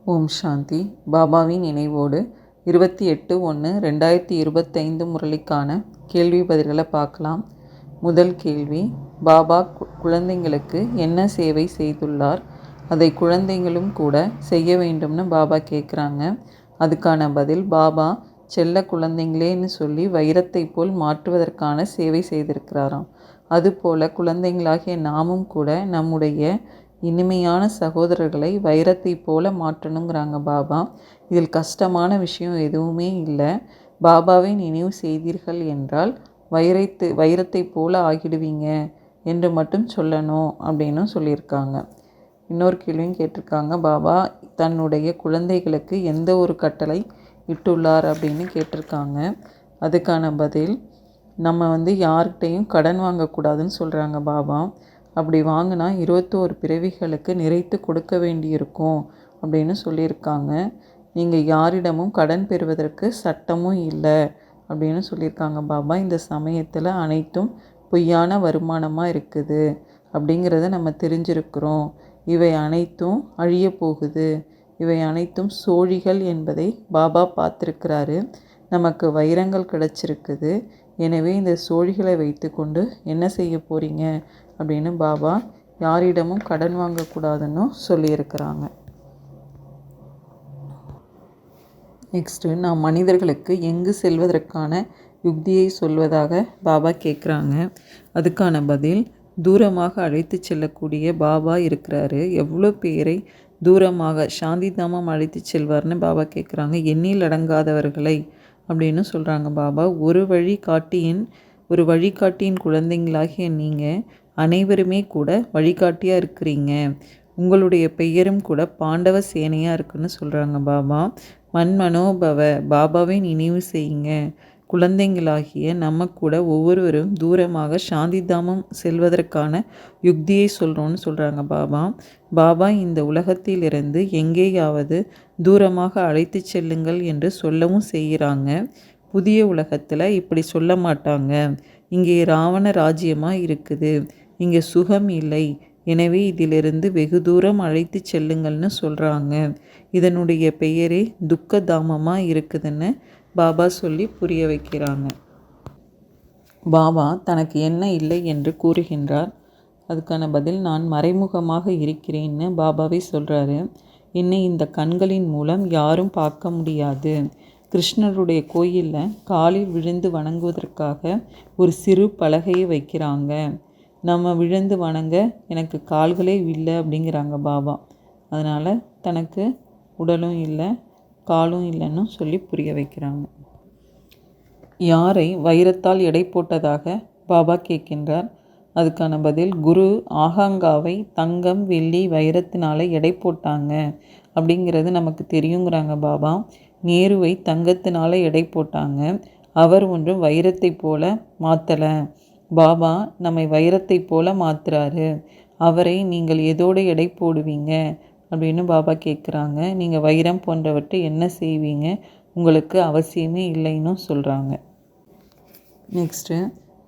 ஓம் சாந்தி. பாபாவின் நினைவோடு 28/1/2025 முரளிக்கான கேள்வி பதில்களை பார்க்கலாம். முதல் கேள்வி, பாபா குழந்தைங்களுக்கு என்ன சேவை செய்துள்ளார், அதை குழந்தைங்களும் கூட செய்ய வேண்டும்னு பாபா கேட்குறாங்க. அதுக்கான பதில், பாபா செல்ல குழந்தைங்களேன்னு சொல்லி வைரத்தை போல் மாற்றுவதற்கான சேவை செய்திருக்கிறாராம். அதுபோல் குழந்தைங்களாகிய நாமும் கூட நம்முடைய இனிமையான சகோதரர்களை வைரத்தை போல மாற்றணுங்கிறாங்க பாபா. இதில் கஷ்டமான விஷயம் எதுவுமே இல்லை. பாபாவை நினைவு செய்தீர்கள் என்றால் வைரத்தை போல ஆகிடுவீங்க என்று மட்டும் சொல்லணும் அப்படின்னு சொல்லியிருக்காங்க. இன்னொரு கேள்வியும் கேட்டிருக்காங்க, பாபா தன்னுடைய குழந்தைகளுக்கு எந்த ஒரு கட்டளை இட்டுள்ளார் அப்படின்னு கேட்டிருக்காங்க. அதுக்கான பதில், நம்ம யார்கிட்டையும் கடன் வாங்கக்கூடாதுன்னு சொல்கிறாங்க பாபா. அப்படி வாங்கினா 21 பிறவிகளுக்கு நிறைத்து கொடுக்க வேண்டியிருக்கும் அப்படின்னு சொல்லியிருக்காங்க. நீங்கள் யாரிடமும் கடன் பெறுவதற்கு சட்டமும் இல்லை அப்படின்னு சொல்லியிருக்காங்க பாபா. இந்த சமயத்தில் அனைத்தும் பொய்யான வருமானமாக இருக்குது அப்படிங்கிறத நம்ம தெரிஞ்சிருக்கிறோம். இவை அனைத்தும் அழிய போகுது, இவை அனைத்தும் சோழிகள் என்பதை பாபா பார்த்துருக்கிறாரு. நமக்கு வைரங்கள் கிடச்சிருக்குது. எனவே இந்த சோழிகளை வைத்து கொண்டு என்ன செய்ய போகிறீங்க அப்படின்னு பாபா யாரிடமும் கடன் வாங்கக்கூடாதுன்னு சொல்லியிருக்கிறாங்க. நெக்ஸ்ட்டு, நாம் மனிதர்களுக்கு எங்கு செல்வதற்கான யுக்தியை சொல்வதாக பாபா கேட்குறாங்க. அதுக்கான பதில், தூரமாக அழைத்து செல்லக்கூடிய பாபா இருக்கிறாரு. எவ்வளோ பேரை தூரமாக சாந்திதாமம் அழைத்து செல்வார்னு பாபா கேட்குறாங்க. எண்ணில் அடங்காதவர்களை அப்படின்னு சொல்கிறாங்க பாபா. ஒரு வழிகாட்டியின் குழந்தைங்களாகிய நீங்கள் அனைவருமே கூட வழிகாட்டியாக இருக்கிறீங்க. உங்களுடைய பெயரும் கூட பாண்டவ சேனையாக இருக்குன்னு சொல்கிறாங்க பாபா. மன்மனோபவ, பாபாவை நினைவு செய்யுங்க. குழந்தைங்களாகிய நம்ம கூட ஒவ்வொருவரும் தூரமாக சாந்திதாமம் செல்வதற்கான யுக்தியை சொல்கிறோன்னு சொல்கிறாங்க பாபா. பாபா இந்த உலகத்திலிருந்து எங்கேயாவது தூரமாக அழைத்து செல்லுங்கள் என்று சொல்லவும் செய்கிறாங்க. புதிய உலகத்தில் இப்படி சொல்ல மாட்டாங்க. இங்கே ராவண ராஜ்யமாக இருக்குது, இங்கே சுகம் இல்லை, எனவே இதிலிருந்து வெகு தூரம் அழைத்து செல்லுங்கள்னு சொல்கிறாங்க. இதனுடைய பெயரே துக்கதாமமாக இருக்குதுன்னு பாபா சொல்லி புரிய வைக்கிறாங்க. பாபா தனக்கு என்ன இல்லை என்று கூறுகின்றார். அதுக்கான பதில், நான் மறைமுகமாக இருக்கிறேன்னு பாபாவே சொல்கிறாரு. என்னை இந்த கண்களின் மூலம் யாரும் பார்க்க முடியாது. கிருஷ்ணருடைய கோயிலில் காலில் விழுந்து வணங்குவதற்காக ஒரு சிறு பலகையை வைக்கிறாங்க. நம்ம விழுந்து வணங்க எனக்கு கால்களே இல்லை அப்படிங்கிறாங்க பாபா. அதனால் தனக்கு உடலும் இல்லை, காலும் இல்லைன்னு சொல்லி புரிய வைக்கிறாங்க. யாரை வைரத்தால் எடை போட்டதாக பாபா கேட்கின்றார். அதுக்கான பதில், குரு ஆகாங்காவை தங்கம், வெள்ளி, வைரத்தினால எடை போட்டாங்க அப்படிங்கிறது நமக்கு தெரியுங்கிறாங்க பாபா. நேருவை தங்கத்தினால எடை போட்டாங்க. அவர் ஒன்றும் வைரத்தை போல மாற்றலை. பாபா நம்மை வைரத்தை போல மாற்றுறாரு. அவரை நீங்கள் எதோடு எடை போடுவீங்க அப்படின்னு பாபா கேட்குறாங்க. நீங்கள் வைரம் போன்றவற்றை என்ன செய்வீங்க, உங்களுக்கு அவசியமே இல்லைன்னு சொல்கிறாங்க. நெக்ஸ்ட்டு,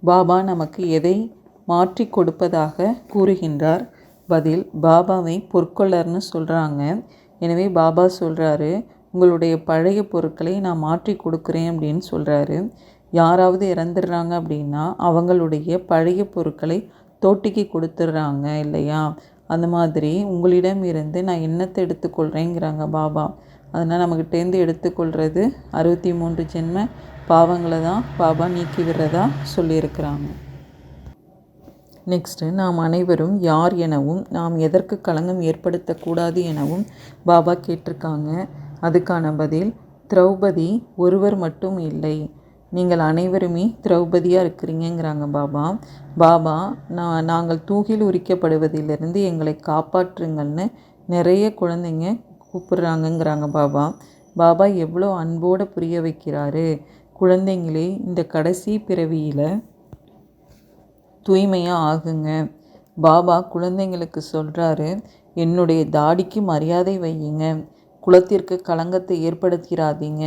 பாபா நமக்கு எதை மாற்றி கொடுப்பதாக கூறுகின்றார். பதில், பாபாவை பொற்கொள்ளர்னு சொல்கிறாங்க. எனவே பாபா சொல்கிறாரு, உங்களுடைய பழைய பொருட்களை நான் மாற்றி கொடுக்குறேன் அப்படின்னு சொல்கிறாரு. யாராவது இறந்துடுறாங்க அப்படின்னா அவங்களுடைய பழைய பொருட்களை தோட்டிக்கு கொடுத்துட்றாங்க இல்லையா, அந்த மாதிரி உங்களிடம் இருந்து நான் என்னத்தை எடுத்துக்கொள்கிறேங்கிறாங்க பாபா. அதனால் நம்மக்கிட்டேருந்து எடுத்துக்கொள்கிறது 63 ஜென்ம பாவங்களை தான் பாபா நீக்கி விடுறதா சொல்லியிருக்கிறாங்க. நெக்ஸ்ட்டு, நாம் அனைவரும் யார் எனவும் நாம் எதற்கு களங்கம் ஏற்படுத்தக்கூடாது எனவும் பாபா கேட்டிருக்காங்க. அதுக்கான பதில், திரௌபதி ஒருவர் மட்டும் இல்லை, நீங்கள் அனைவருமே திரௌபதியாக இருக்கிறீங்கிறாங்க பாபா. பாபா நாங்கள் தூகில் உரிக்கப்படுவதிலிருந்து எங்களை காப்பாற்றுங்கள்னு நிறைய குழந்தைங்க கூப்பிடுறாங்கங்கிறாங்க பாபா. பாபா எவ்வளோ அன்போடு புரிய வைக்கிறாரு. குழந்தைங்களே, இந்த கடைசி பிறவியில் தூய்மையாக ஆகுங்க. பாபா குழந்தைங்களுக்கு சொல்கிறாரு, என்னுடைய தாடிக்கு மரியாதை வையுங்க, குலத்திற்கு களங்கத்தை ஏற்படுத்திடாதீங்க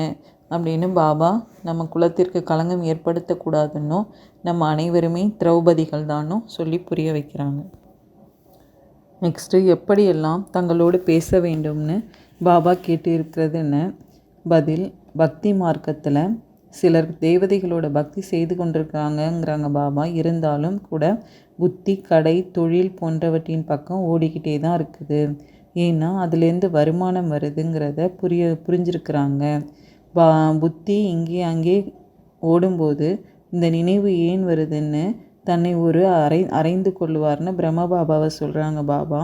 அப்படின்னு பாபா நம்ம குலத்திற்கு களங்கம் ஏற்படுத்தக்கூடாதுன்னும் நம்ம அனைவருமே திரௌபதிகள் தானும் சொல்லி புரிய வைக்கிறாங்க. நெக்ஸ்ட்டு, எப்படியெல்லாம் தங்களோடு பேச வேண்டும்னு பாபா கேட்டு இருக்கிறது என்ன? பதில்: பக்தி மார்க்கத்தில் சிலர் தேவதைகளோட பக்தி செய்து கொண்டிருக்காங்கங்கிறாங்க பாபா. இருந்தாலும் கூட புத்தி கடை தொழில் போன்றவற்றின் பக்கம் ஓடிக்கிட்டே தான் இருக்குது. ஏன்னா அதுலேருந்து வருமானம் வருதுங்கிறத புரிஞ்சிருக்கிறாங்க. புத்தி இங்கே அங்கே ஓடும்போது இந்த நினைவு ஏன் வருதுன்னு தன்னை ஒரு அறைந்து கொள்ளுவார்னு பிரம்ம பாபாவை சொல்கிறாங்க பாபா.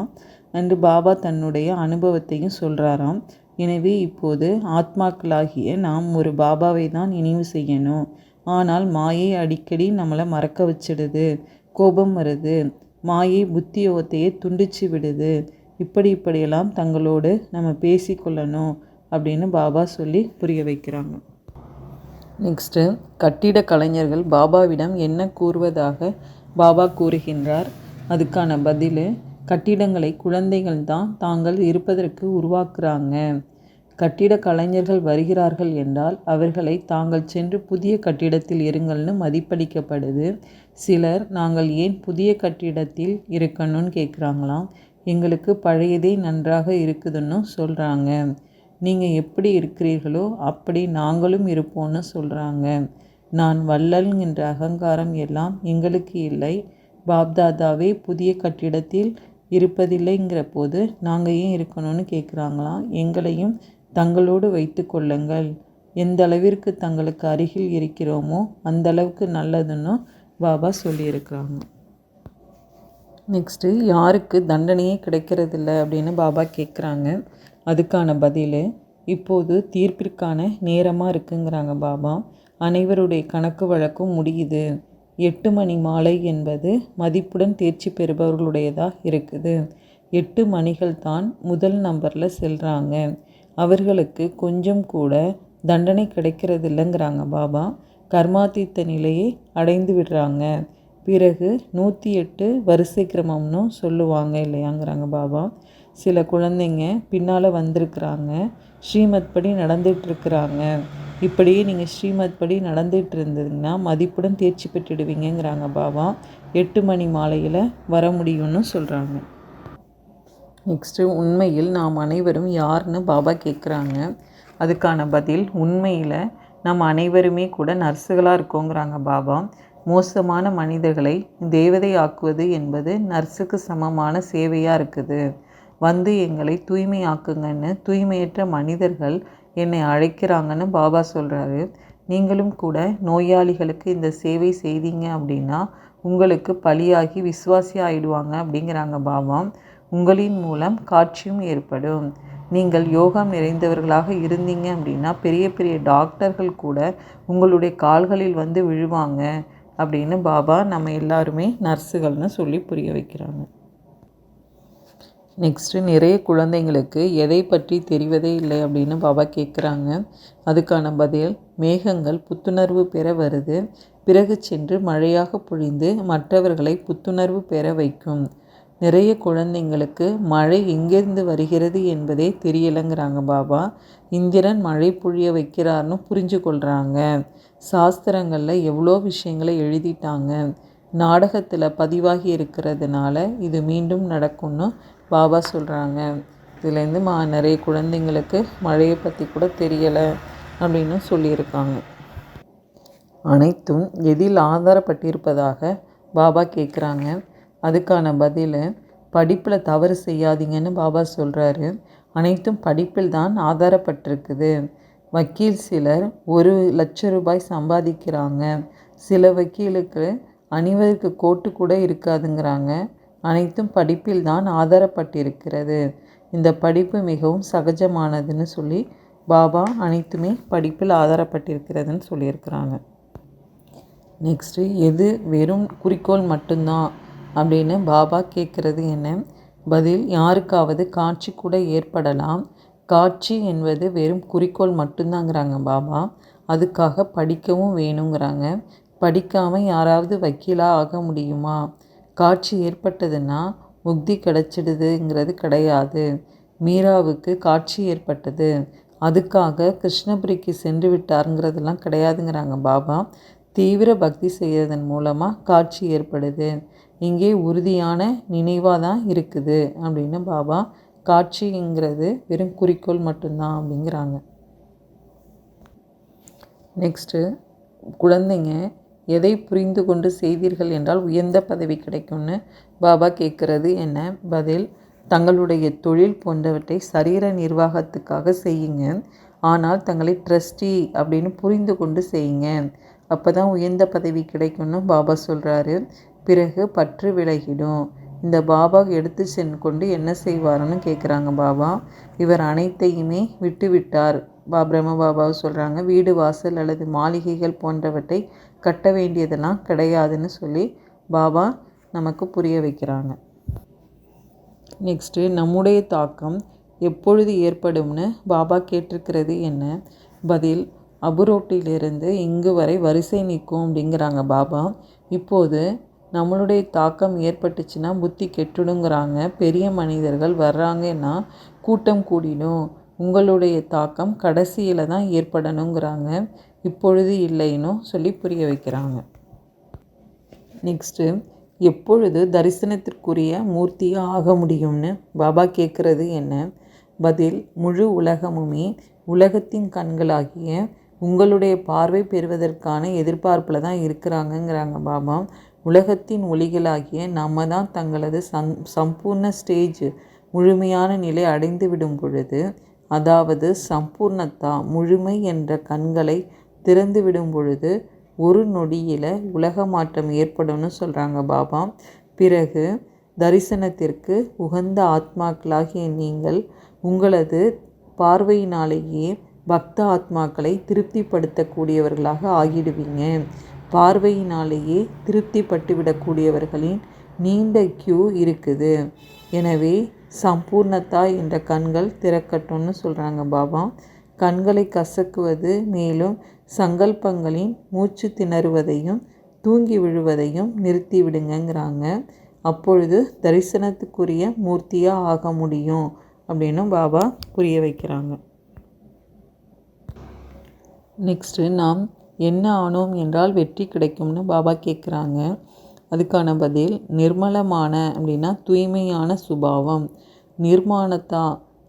அன்று பாபா தன்னுடைய அனுபவத்தையும் சொல்கிறாராம். எனவே இப்போது ஆத்மாக்களாகிய நாம் ஒரு பாபாவை தான் நினைவு செய்யணும். ஆனால் மாயை அடிக்கடி நம்மளை மறக்க வச்சிடுது, கோபம் வருது, மாயை புத்தி யோகத்தையே துண்டிச்சு விடுது. இப்படியெல்லாம் தங்களோடு நம்ம பேசிக்கொள்ளணும் அப்படின்னு பாபா சொல்லி புரிய வைக்கிறாங்க. நெக்ஸ்ட்டு, கட்டிட கலைஞர்கள் பாபாவிடம் என்ன கூறுவதாக பாபா கூறுகின்றார்? அதுக்கான பதில்: கட்டிடங்களை குழந்தைகள் தான் தாங்கள் இருப்பதற்கு உருவாக்குறாங்க. கட்டிட கலைஞர்கள் வருகிறார்கள் என்றால் அவர்களை தாங்கள் சென்று புதிய கட்டிடத்தில் இருங்கள்னு மதிப்பளிக்கப்படுது. சிலர் நாங்கள் ஏன் புதிய கட்டிடத்தில் இருக்கணும்னு கேட்குறாங்களாம். எங்களுக்கு பழையதே நன்றாக இருக்குதுன்னு சொல்கிறாங்க. நீங்கள் எப்படி இருக்கிறீர்களோ அப்படி நாங்களும் இருப்போம்னு சொல்கிறாங்க. நான் வள்ளல்ங்கிற அகங்காரம் எல்லாம் எங்களுக்கு இல்லை. பாப்தாதாவே புதிய கட்டிடத்தில் இருப்பதில்லைங்கிற போது நாங்கள் ஏன் இருக்கணும்னு கேட்குறாங்களாம். எங்களையும் தங்களோடு வைத்து கொள்ளுங்கள். எந்த அளவிற்கு தங்களுக்கு அருகில் இருக்கிறோமோ அந்த அளவுக்கு நல்லதுன்னு பாபா சொல்லியிருக்கிறாங்க. நெக்ஸ்ட்டு, யாருக்கு தண்டனையே கிடைக்கிறதில்ல அப்படின்னு பாபா கேட்குறாங்க. அதுக்கான பதில்: இப்போது தீர்ப்பிற்கான நேரமாக இருக்குங்கிறாங்க பாபா. அனைவருடைய கணக்கு வழக்கும் முடியுது. 8 மணி மாலை என்பது மதிப்புடன் தேர்ச்சி பெறுபவர்களுடையதாக இருக்குது. 8 மணிகள் தான் முதல் நம்பரில் செல்கிறாங்க. அவர்களுக்கு கொஞ்சம் கூட தண்டனை கிடைக்கிறது இல்லைங்கிறாங்க பாபா. கர்மாதீத்த நிலையை அடைந்து விடுறாங்க. பிறகு 108 வரிசை கிரமம்னு சொல்லுவாங்க இல்லையாங்கிறாங்க பாபா. சில குழந்தைங்க பின்னால் வந்திருக்கிறாங்க, ஸ்ரீமத் படி நடந்துகிட்ருக்குறாங்க. இப்படியே நீங்கள் ஸ்ரீமத் படி நடந்துகிட்டு இருந்ததுங்கன்னா மதிப்புடன் தேர்ச்சி பெற்றுடுவீங்கிறாங்க பாபா. 8 மணி மாலையில் வர முடியும்னு சொல்கிறாங்க. நெக்ஸ்ட்டு, உண்மையில் நாம் அனைவரும் யாருன்னு பாபா கேட்குறாங்க. அதுக்கான பதில்: உண்மையில் நம்ம அனைவருமே கூட நர்ஸுகளாக இருக்கோங்கிறாங்க பாபா. மோசமான மனிதர்களை தேவதை ஆக்குவது என்பது நர்ஸுக்கு சமமான சேவையாக இருக்குது. வந்து எங்களை தூய்மையாக்குங்கன்னு தூய்மையற்ற மனிதர்கள் என்னை அழைக்கிறாங்கன்னு பாபா சொல்கிறாரு. நீங்களும் கூட நோயாளிகளுக்கு இந்த சேவை செய்தீங்க அப்படின்னா உங்களுக்கு பலியாகி விசுவாசி ஆகிடுவாங்க அப்படிங்கிறாங்க பாபா. உங்களின் மூலம் காட்சியும் ஏற்படும். நீங்கள் யோகம் நிறைந்தவர்களாக இருந்தீங்க அப்படின்னா பெரிய பெரிய டாக்டர்கள் கூட உங்களுடைய கால்களில் வந்து விழுவாங்க அப்படின்னு பாபா நம்ம எல்லாருமே நர்ஸுகள்னு சொல்லி புரிய வைக்கிறாங்க. நெக்ஸ்ட்டு, நிறைய குழந்தைங்களுக்கு எதை பற்றி தெரிவதே இல்லை அப்படின்னு பாபா கேட்குறாங்க. அதுக்கான பதில்: மேகங்கள் புத்துணர்வு பெற வருது, பிறகு சென்று மழையாக பொழிந்து மற்றவர்களை புத்துணர்வு பெற வைக்கும். நிறைய குழந்தைங்களுக்கு மழை எங்கேருந்து வருகிறது என்பதே தெரியலைங்கிறாங்க பாபா. இந்திரன் மழை பொழிய வைக்கிறார்னு புரிஞ்சு கொள்கிறாங்க. சாஸ்திரங்களில் எவ்வளோ விஷயங்களை எழுதிட்டாங்க. நாடகத்தில் பதிவாகி இருக்கிறதுனால இது மீண்டும் நடக்கும்னு பாபா சொல்கிறாங்க. இதுலேருந்து நிறைய குழந்தைங்களுக்கு மழையை பற்றி கூட தெரியலை அப்படின்னு சொல்லியிருக்காங்க. அனைத்தும் எதில் ஆதாரப்பட்டிருப்பதாக பாபா கேட்குறாங்க. அதுக்கான பதில்: படிப்பில் தவறு செய்யாதீங்கன்னு பாபா சொல்கிறாரு. அனைத்தும் படிப்பில் தான் ஆதாரப்பட்டிருக்குது. வக்கீல் சிலர் 1,00,000 ரூபாய் சம்பாதிக்கிறாங்க. சில வக்கீலுக்கு அணிவதற்கு கோட்டு கூட இருக்காதுங்கிறாங்க. அனைத்தும் படிப்பில் தான் ஆதாரப்பட்டிருக்கிறது. இந்த படிப்பு மிகவும் சகஜமானதுன்னு சொல்லி பாபா அனைத்துமே படிப்பில் ஆதாரப்பட்டிருக்கிறதுன்னு சொல்லியிருக்கிறாங்க. நெக்ஸ்ட்டு, எது வெறும் குறிக்கோள் மட்டும்தான் அப்படின்னு பாபா கேட்குறது என்ன? பதில்: யாருக்காவது காட்சி கூட ஏற்படலாம். காட்சி என்பது வெறும் குறிக்கோள் மட்டும்தாங்கிறாங்க பாபா. அதுக்காக படிக்கவும் வேணுங்கிறாங்க. படிக்காமல் யாராவது வக்கீலாக ஆக முடியுமா? காட்சி ஏற்பட்டதுன்னா முக்தி கிடைச்சிடுதுங்கிறது கிடையாது. மீராவுக்கு காட்சி ஏற்பட்டது, அதுக்காக கிருஷ்ணபுரிக்கு சென்று விட்டாருங்கிறதெல்லாம் கிடையாதுங்கிறாங்க பாபா. தீவிர பக்தி செய்கிறதன் மூலமாக காட்சி ஏற்படுது. இங்கே உறுதியான நினைவாக தான் இருக்குது அப்படின்னு பாபா காட்சிங்கிறது வெறும் குறிக்கோள் மட்டும்தான் அப்படிங்கிறாங்க. நெக்ஸ்ட்டு, குழந்தைங்க எதை புரிந்து கொண்டு செய்தீர்கள் என்றால் உயர்ந்த பதவி கிடைக்கும்னு பாபா கேட்குறது என்ன? பதில், தங்களுடைய தொழில் போன்றவற்றை சரீர நிர்வாகத்துக்காக செய்யுங்க. ஆனால் தங்களை ட்ரஸ்டி அப்படின்னு புரிந்து கொண்டு செய்யுங்க. அப்போ தான் உயர்ந்த பதவி கிடைக்கும்னு பாபா சொல்கிறாரு. பிறகு பற்று விலகிடும். இந்த பாபா எடுத்து சென்று கொண்டு என்ன செய்வாருன்னு கேட்குறாங்க பாபா. இவர் அனைத்தையுமே விட்டுவிட்டார். பிரம்ம பாபாவை சொல்கிறாங்க. வீடு வாசல் அல்லது மாளிகைகள் போன்றவற்றை கட்ட வேண்டியதெல்லாம் கிடையாதுன்னு சொல்லி பாபா நமக்கு புரிய வைக்கிறாங்க. நெக்ஸ்ட்டு, நம்முடைய தாக்கம் எப்பொழுது ஏற்படும்னு பாபா கேட்டிருக்கிறது என்ன? பதில், அபுரோட்டிலிருந்து இங்கு வரை வரிசை நிற்கும் அப்படிங்கிறாங்க பாபா. இப்போது நம்மளுடைய தாக்கம் ஏற்பட்டுச்சுன்னா புத்தி கெட்டுடுங்கிறாங்க. பெரிய மனிதர்கள் வர்றாங்கன்னா கூட்டம் கூடிடும். உங்களுடைய தாக்கம் கடைசியில் தான் ஏற்படணுங்கிறாங்க. இப்பொழுது இல்லைன்னு சொல்லி புரிய வைக்கிறாங்க. நெக்ஸ்ட்டு, எப்பொழுது தரிசனத்திற்குரிய மூர்த்தியாக ஆக முடியும்னு பாபா கேட்குறது என்ன? பதில், முழு உலகமுமே உலகத்தின் கண்களாகிய உங்களுடைய பார்வை பெறுவதற்கான எதிர்பார்ப்பில் தான் இருக்கிறாங்கங்கிறாங்க பாபா. உலகத்தின் ஒளிகளாகிய நம்ம தான் தங்களது சம்பூர்ண ஸ்டேஜ் முழுமையான நிலை அடைந்து விடும் பொழுது, அதாவது சம்பூர்ணத்தா முழுமை என்ற கண்களை திறந்து விடும் பொழுது ஒரு நொடியில் உலக மாற்றம் ஏற்படும்னு சொல்கிறாங்க பாபா. பிறகு தரிசனத்திற்கு உகந்த ஆத்மாக்களாகிய நீங்கள் உங்களது பார்வையினாலேயே பக்த ஆத்மாக்களை திருப்திப்படுத்தக்கூடியவர்களாக ஆகிடுவீங்க. பார்வையினாலேயே திருப்திப்பட்டுவிடக்கூடியவர்களின் நீண்ட கியூ இருக்குது. எனவே சம்பூர்ணத்தா என்ற கண்கள் திறக்கட்டும்னு சொல்கிறாங்க பாபா. கண்களை கசக்குவது, மேலும் சங்கல்பங்களின் மூச்சு திணறுவதையும் தூங்கி விழுவதையும் நிறுத்தி விடுங்கிறாங்க. அப்பொழுது தரிசனத்துக்குரிய மூர்த்தியாக ஆக முடியும் அப்படின்னு பாபா புரிய வைக்கிறாங்க. நெக்ஸ்ட்டு, நாம் என்ன ஆனோம் என்றால் வெற்றி கிடைக்கும்னு பாபா கேட்குறாங்க. அதுக்கான பதில், நிர்மலமான அப்படின்னா தூய்மையான சுபாவம், நிர்மாணத்தா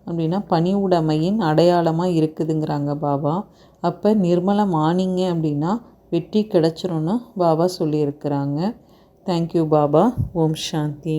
அப்படின்னா பணிவுடைமையின் அடையாளமாக இருக்குதுங்கிறாங்க பாபா. அப்போ நிர்மலம் ஆனீங்க அப்படின்னா வெற்றி கிடச்சிரும்னு பாபா சொல்லியிருக்கிறாங்க. தேங்க்யூ பாபா. ஓம் சாந்தி.